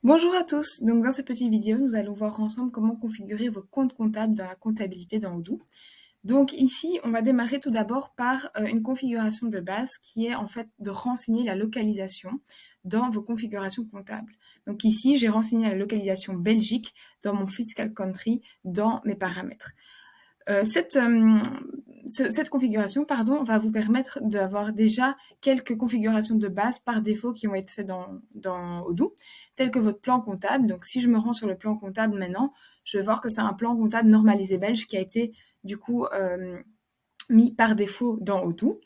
Bonjour à tous, donc dans cette petite vidéo, nous allons voir ensemble comment configurer vos comptes comptables dans la comptabilité dans Odoo. Donc ici, on va démarrer tout d'abord par une configuration de base qui est en fait de renseigner la localisation dans vos configurations comptables. Donc ici, j'ai renseigné la localisation Belgique dans mon fiscal country dans mes paramètres. Cette configuration, va vous permettre d'avoir déjà quelques configurations de base par défaut qui vont être faites dans Odoo, telles que votre plan comptable. Donc, si je me rends sur le plan comptable maintenant, je vais voir que c'est un plan comptable normalisé belge qui a été du coup mis par défaut dans Odoo.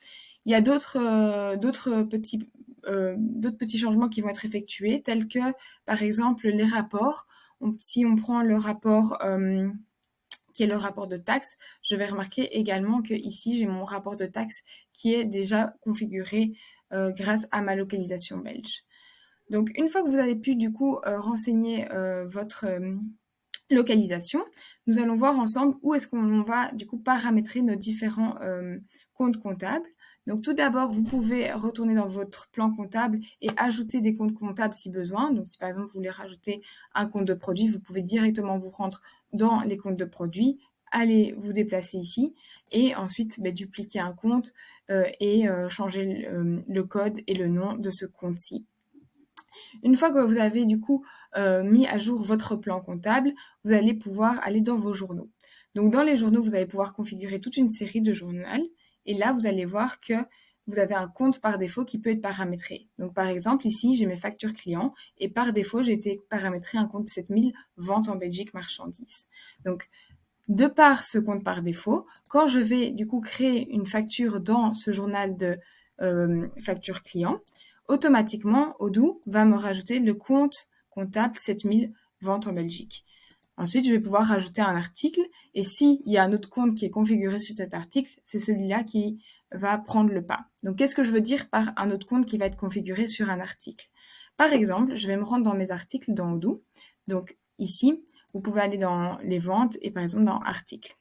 Il y a d'autres petits changements qui vont être effectués, tels que par exemple les rapports. Si on prend le rapport qui est le rapport de taxe, je vais remarquer également que ici j'ai mon rapport de taxe qui est déjà configuré grâce à ma localisation belge. Donc une fois que vous avez pu du coup renseigner votre localisation, nous allons voir ensemble où est-ce qu'on va du coup paramétrer nos différents comptes comptables. Donc tout d'abord, vous pouvez retourner dans votre plan comptable et ajouter des comptes comptables si besoin. Donc si par exemple vous voulez rajouter un compte de produit, vous pouvez directement vous rendre dans les comptes de produits, aller vous déplacer ici et ensuite dupliquer un compte et changer le code et le nom de ce compte-ci. Une fois que vous avez du coup mis à jour votre plan comptable, vous allez pouvoir aller dans vos journaux. Donc dans les journaux, vous allez pouvoir configurer toute une série de journaux. Et là, vous allez voir que vous avez un compte par défaut qui peut être paramétré. Donc par exemple, ici, j'ai mes factures clients et par défaut, j'ai été paramétré un compte 7000 ventes en Belgique marchandises. Donc de par ce compte par défaut, quand je vais du coup créer une facture dans ce journal de facture client, automatiquement, Odoo va me rajouter le compte comptable 7000 ventes en Belgique. Ensuite, je vais pouvoir rajouter un article et s'il y a un autre compte qui est configuré sur cet article, c'est celui-là qui va prendre le pas. Donc, qu'est-ce que je veux dire par un autre compte qui va être configuré sur un article? Par exemple, je vais me rendre dans mes articles dans Odoo. Donc, ici, vous pouvez aller dans les ventes et par exemple dans articles.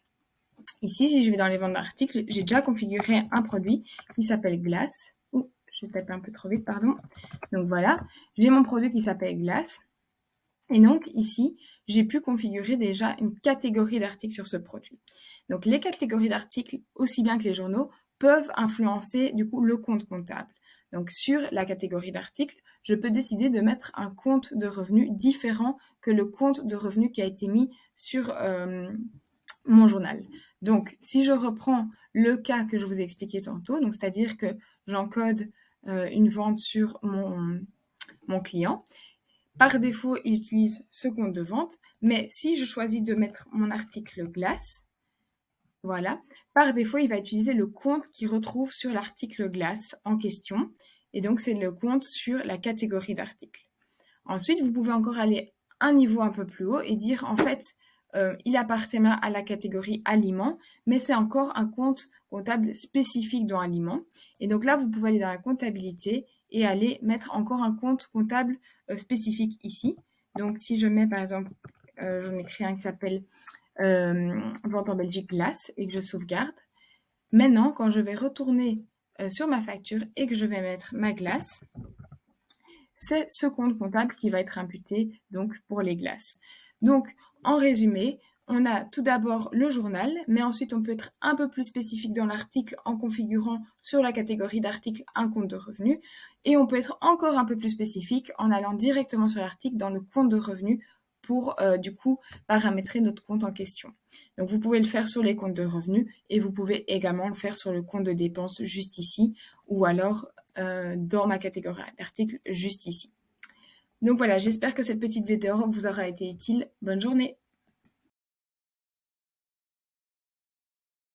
Ici, si je vais dans les ventes d'articles, j'ai déjà configuré un produit qui s'appelle glace. Ouh, j'ai tapé un peu trop vite, pardon. Donc voilà, j'ai mon produit qui s'appelle glace. Et donc ici, j'ai pu configurer déjà une catégorie d'articles sur ce produit. Donc les catégories d'articles, aussi bien que les journaux, peuvent influencer du coup le compte comptable. Donc sur la catégorie d'articles, je peux décider de mettre un compte de revenus différent que le compte de revenus qui a été mis sur mon journal. Donc si je reprends le cas que je vous ai expliqué tantôt, donc c'est-à-dire que j'encode une vente sur mon client, par défaut, il utilise ce compte de vente, mais si je choisis de mettre mon article glace, voilà, par défaut, il va utiliser le compte qu'il retrouve sur l'article glace en question, et donc c'est le compte sur la catégorie d'article. Ensuite, vous pouvez encore aller un niveau un peu plus haut et dire, en fait, il appartient à la catégorie aliments, mais c'est encore un compte comptable spécifique dans aliments. Et donc là, vous pouvez aller dans la comptabilité et aller mettre encore un compte comptable spécifique ici. Donc si je mets par exemple, j'en ai créé un qui s'appelle Vente en Belgique glace et que je sauvegarde. Maintenant, quand je vais retourner sur ma facture et que je vais mettre ma glace, c'est ce compte comptable qui va être imputé donc pour les glaces. Donc, en résumé, on a tout d'abord le journal, mais ensuite on peut être un peu plus spécifique dans l'article en configurant sur la catégorie d'article un compte de revenus, et on peut être encore un peu plus spécifique en allant directement sur l'article dans le compte de revenus pour du coup paramétrer notre compte en question. Donc vous pouvez le faire sur les comptes de revenus et vous pouvez également le faire sur le compte de dépenses juste ici ou alors dans ma catégorie d'articles juste ici. Donc voilà, j'espère que cette petite vidéo vous aura été utile. Bonne journée!